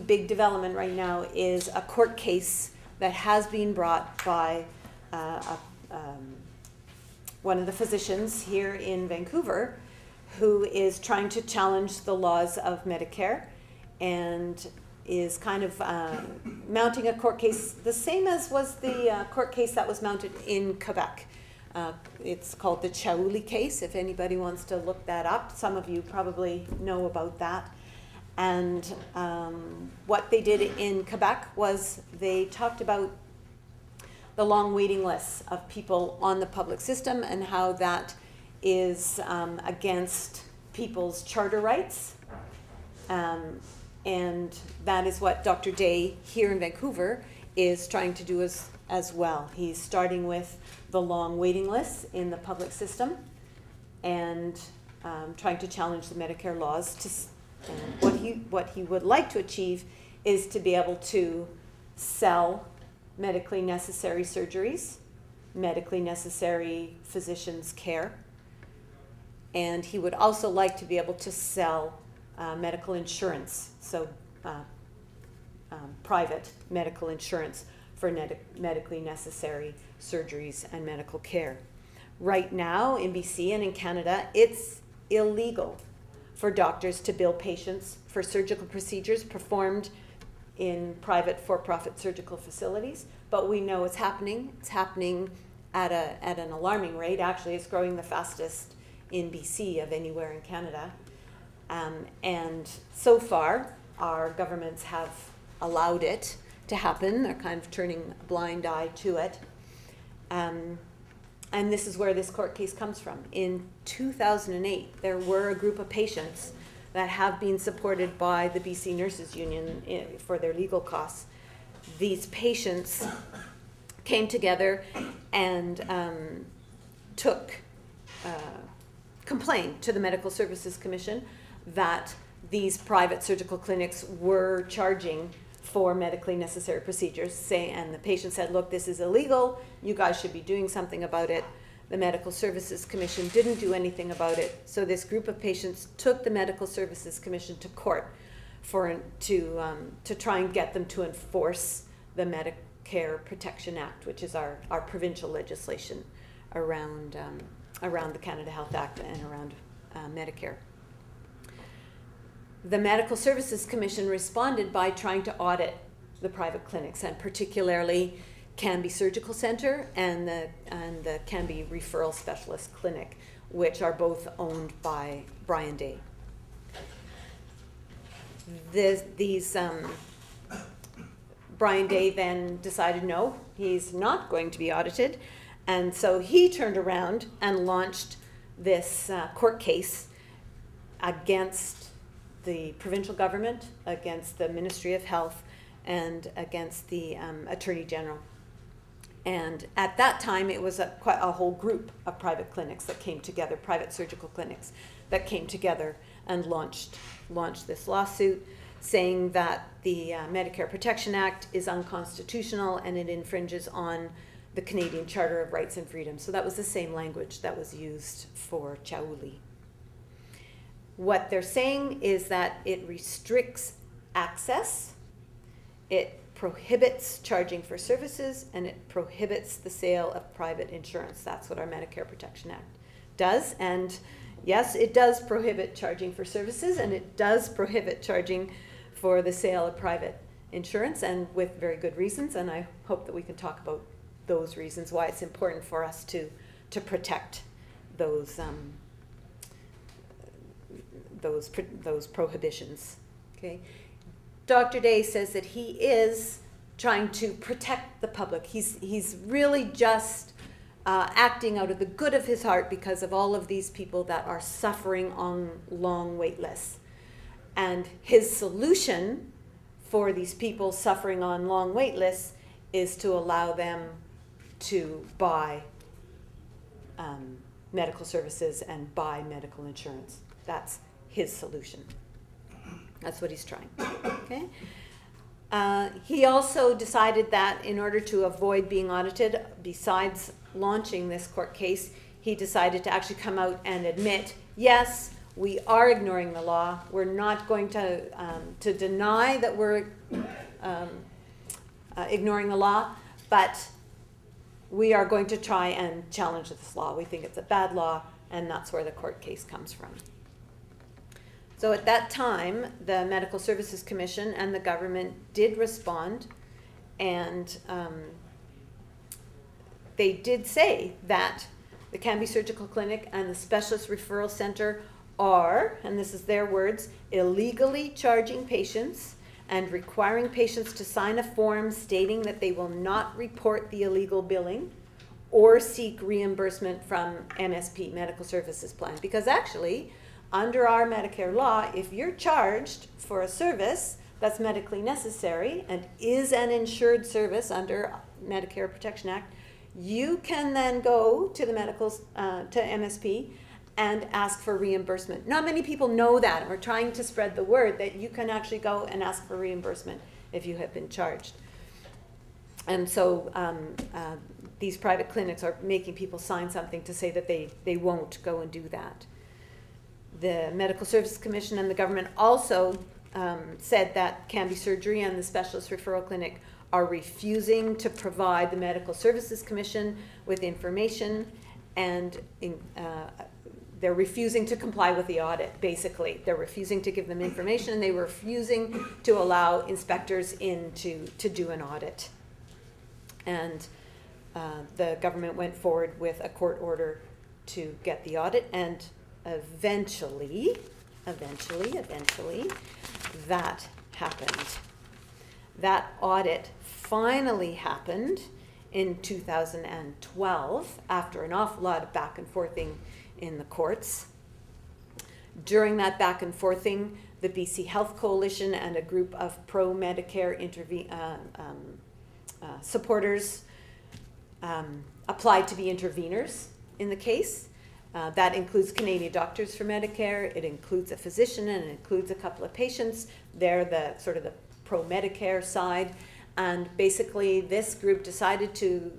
big development right now is a court case that has been brought by one of the physicians here in Vancouver who is trying to challenge the laws of Medicare and is kind of mounting a court case the same as was the court case that was mounted in Quebec. It's called the Cholula Case, if anybody wants to look that up. Some of you probably know about that. And what they did in Quebec was they talked about the long waiting lists of people on the public system and how that is against people's charter rights. And that is what Dr. Day here in Vancouver is trying to do as well. He's starting with the long waiting lists in the public system and trying to challenge the Medicare laws. What he would like to achieve is to be able to sell medically necessary surgeries, medically necessary physicians' care, and he would also like to be able to sell medical insurance, so private medical insurance for medically necessary surgeries and medical care. Right now in BC and in Canada, it's illegal for doctors to bill patients for surgical procedures performed in private for-profit surgical facilities, but we know it's happening. It's happening at an alarming rate. Actually, it's growing the fastest in BC of anywhere in Canada. And so far, our governments have allowed it to happen. They're kind of turning a blind eye to it. And this is where this court case comes from. In 2008, there were a group of patients that have been supported by the BC Nurses Union for their legal costs. These patients came together and complained to the Medical Services Commission that these private surgical clinics were charging for medically necessary procedures, and the patient said, look, this is illegal, you guys should be doing something about it. The Medical Services Commission didn't do anything about it, so this group of patients took the Medical Services Commission to court to try and get them to enforce the Medicare Protection Act, which is our provincial legislation around the Canada Health Act and around Medicare. The Medical Services Commission responded by trying to audit the private clinics, and particularly Canby Surgical Center and the Canby Referral Specialist Clinic, which are both owned by Brian Day. Brian Day then decided no, he's not going to be audited, and so he turned around and launched this court case against the provincial government, against the Ministry of Health, and against the Attorney General. And at that time, it was quite a whole group of private clinics that came together, private surgical clinics that came together and launched this lawsuit, saying that the Medicare Protection Act is unconstitutional and it infringes on the Canadian Charter of Rights and Freedoms. So that was the same language that was used for Cholula. What they're saying is that it restricts access, it prohibits charging for services, and it prohibits the sale of private insurance. That's what our Medicare Protection Act does. And yes, it does prohibit charging for services, and it does prohibit charging for the sale of private insurance, and with very good reasons. And I hope that we can talk about those reasons, why it's important for us to protect those prohibitions. Okay. Dr. Day says that he is trying to protect the public. He's really just acting out of the good of his heart because of all of these people that are suffering on long wait lists. And his solution for these people suffering on long wait lists is to allow them to buy medical services and buy medical insurance. That's his solution. That's what he's trying. Okay. He also decided that in order to avoid being audited, besides launching this court case, he decided to actually come out and admit, yes, We are ignoring the law. We're not going to deny that we're ignoring the law, but we are going to try and challenge this law. We think it's a bad law, and that's where the court case comes from. So at that time, the Medical Services Commission and the government did respond, and they did say that the Canby Surgical Clinic and the Specialist Referral Center are, and this is their words, illegally charging patients and requiring patients to sign a form stating that they will not report the illegal billing or seek reimbursement from MSP, Medical Services Plan. Because actually, under our Medicare law, if you're charged for a service that's medically necessary and is an insured service under Medicare Protection Act, you can then go to the to MSP and ask for reimbursement. Not many people know that, and we're trying to spread the word that you can actually go and ask for reimbursement if you have been charged. And so these private clinics are making people sign something to say that they won't go and do that. The Medical Services Commission and the government also said that Canby Surgery and the Specialist Referral Clinic are refusing to provide the Medical Services Commission with information, and they're refusing to comply with the audit, basically. They're refusing to give them information, and they were refusing to allow inspectors in to do an audit. And the government went forward with a court order to get the audit, and eventually, that happened. That audit finally happened in 2012 after an awful lot of back and forthing in the courts. During that back and forthing, the BC Health Coalition and a group of pro-Medicare supporters applied to be interveners in the case. That includes Canadian Doctors for Medicare, it includes a physician, and it includes a couple of patients. They're the sort of the pro-Medicare side, and basically this group decided to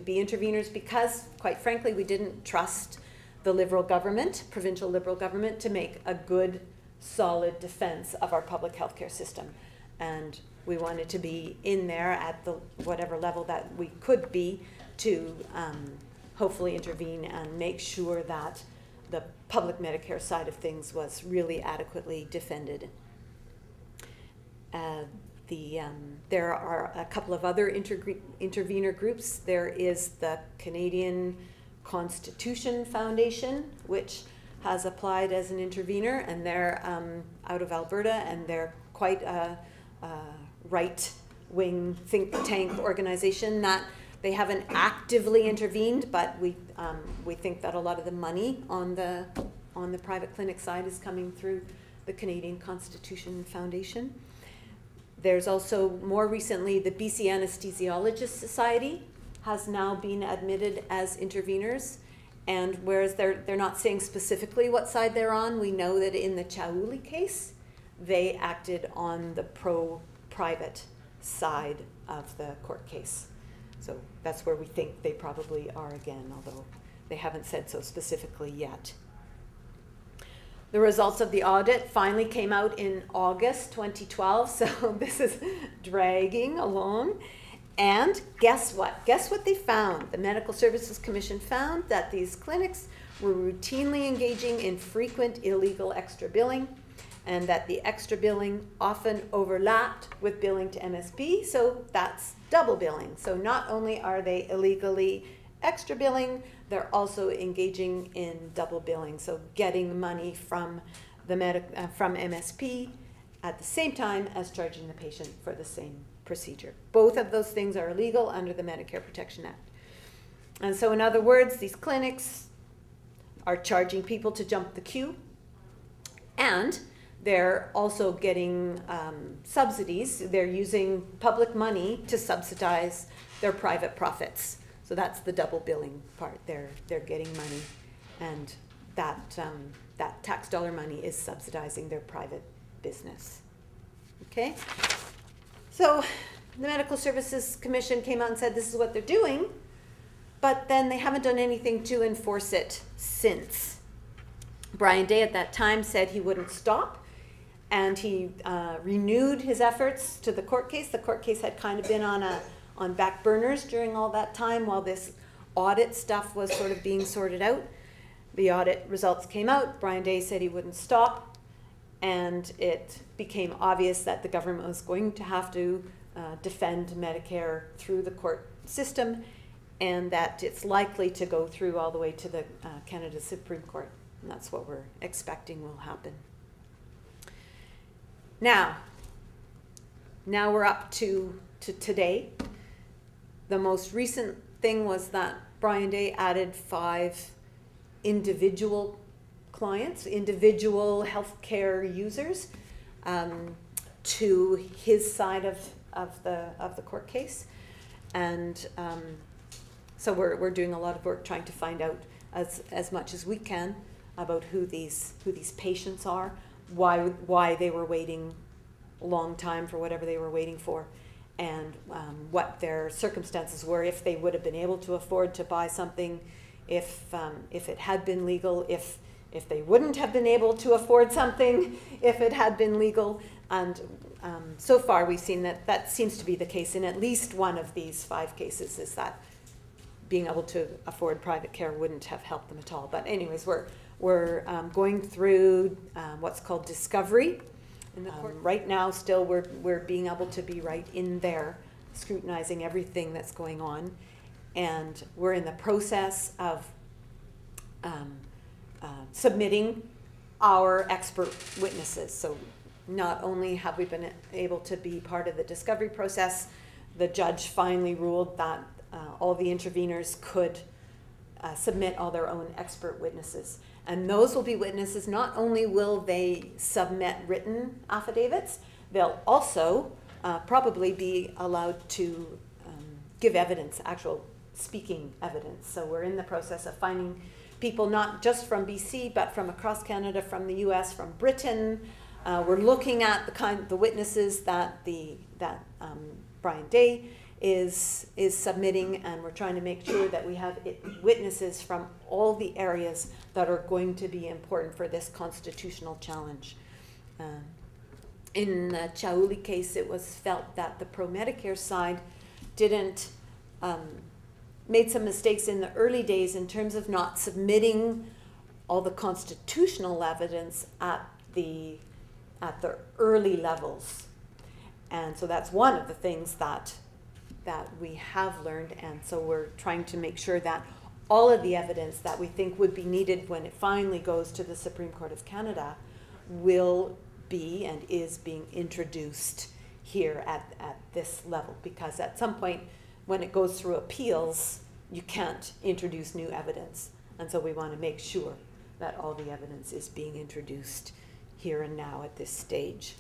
be interveners because, quite frankly, we didn't trust the Liberal government, provincial Liberal government, to make a good, solid defense of our public healthcare system. And we wanted to be in there at the whatever level that we could be to hopefully intervene and make sure that the public Medicare side of things was really adequately defended. There are a couple of other intervener groups. There is the Canadian Constitution Foundation, which has applied as an intervener, and they're out of Alberta, and they're quite a right-wing think tank organization. That they haven't actively intervened, but we think that a lot of the money on the private clinic side is coming through the Canadian Constitution Foundation. There's also, more recently, the BC Anesthesiologists Society has now been admitted as interveners. And whereas they're not saying specifically what side they're on, we know that in the Cholula case, they acted on the pro-private side of the court case. So that's where we think they probably are again, although they haven't said so specifically yet. The results of the audit finally came out in August 2012, so this is dragging along. And guess what? Guess what they found? The Medical Services Commission found that these clinics were routinely engaging in frequent illegal extra billing, and that the extra billing often overlapped with billing to MSP, so that's double billing. So not only are they illegally extra billing, they're also engaging in double billing, so getting money from from MSP at the same time as charging the patient for the same procedure. Both of those things are illegal under the Medicare Protection Act. And so in other words, these clinics are charging people to jump the queue, and they're also getting subsidies. They're using public money to subsidize their private profits. So that's the double billing part. They're getting money, and that tax dollar money is subsidizing their private business. Okay? So the Medical Services Commission came out and said this is what they're doing, but then they haven't done anything to enforce it since. Brian Day at that time said he wouldn't stop, and he renewed his efforts to the court case. The court case had kind of been on back burners during all that time while this audit stuff was sort of being sorted out. The audit results came out. Brian Day said he wouldn't stop, and it became obvious that the government was going to have to defend Medicare through the court system, and that it's likely to go through all the way to the Canada Supreme Court. And that's what we're expecting will happen. Now we're up to today. The most recent thing was that Brian Day added 5 individual clients, individual healthcare users, to his side of the court case. And so we're doing a lot of work trying to find out as much as we can about who these patients are, why they were waiting a long time for whatever they were waiting for, and what their circumstances were, if they would have been able to afford to buy something, if it had been legal, if they wouldn't have been able to afford something if it had been legal. And so far we've seen that seems to be the case in at least one of these 5 cases, is that being able to afford private care wouldn't have helped them at all. But anyways, we're going through what's called discovery in the court. Right now still we're being able to be right in there scrutinizing everything that's going on, and we're in the process of submitting our expert witnesses. So not only have we been able to be part of the discovery process, the judge finally ruled that all the interveners could submit all their own expert witnesses. And those will be witnesses, not only will they submit written affidavits, they'll also probably be allowed to give evidence, actual speaking evidence. So we're in the process of finding people not just from BC, but from across Canada, from the US, from Britain. We're looking at the witnesses that Brian Day is submitting, and we're trying to make sure that we have witnesses from all the areas that are going to be important for this constitutional challenge. In the Cholula case, it was felt that the pro-Medicare side made some mistakes in the early days in terms of not submitting all the constitutional evidence at the early levels. And so that's one of the things that we have learned, and so we're trying to make sure that all of the evidence that we think would be needed when it finally goes to the Supreme Court of Canada will be and is being introduced here at this level, because at some point when it goes through appeals, you can't introduce new evidence, and so we want to make sure that all the evidence is being introduced here and now at this stage.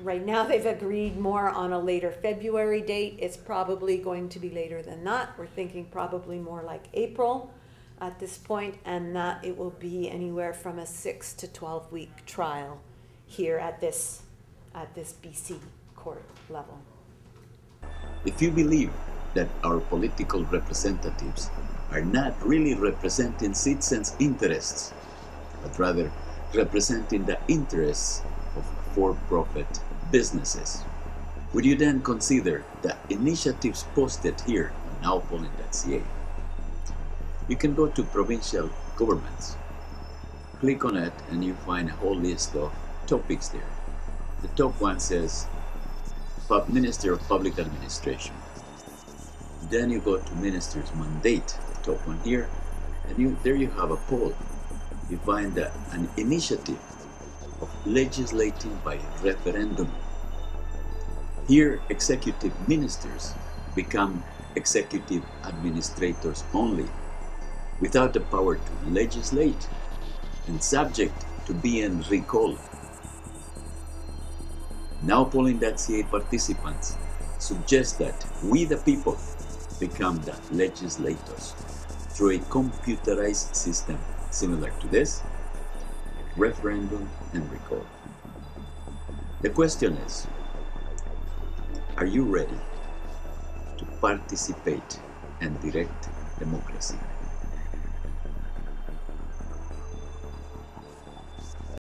Right now they've agreed more on a later February date. It's probably going to be later than that. We're thinking probably more like April at this point, and that it will be anywhere from a 6 to 12 week trial here at this BC court level. If you believe that our political representatives are not really representing citizens' interests, but rather representing the interests of for-profit businesses, would you then consider the initiatives posted here on nowpolling.ca? You can go to provincial governments, click on it, and you find a whole list of topics there. The top one says Minister of Public Administration. Then you go to Minister's Mandate, the top one here, and there you have a poll. You find an initiative of legislating by referendum. Here, executive ministers become executive administrators only, without the power to legislate and subject to being recalled. Nowpolling.ca participants suggest that we the people become the legislators through a computerized system similar to this, referendum and recall. The question is, are you ready to participate and direct democracy?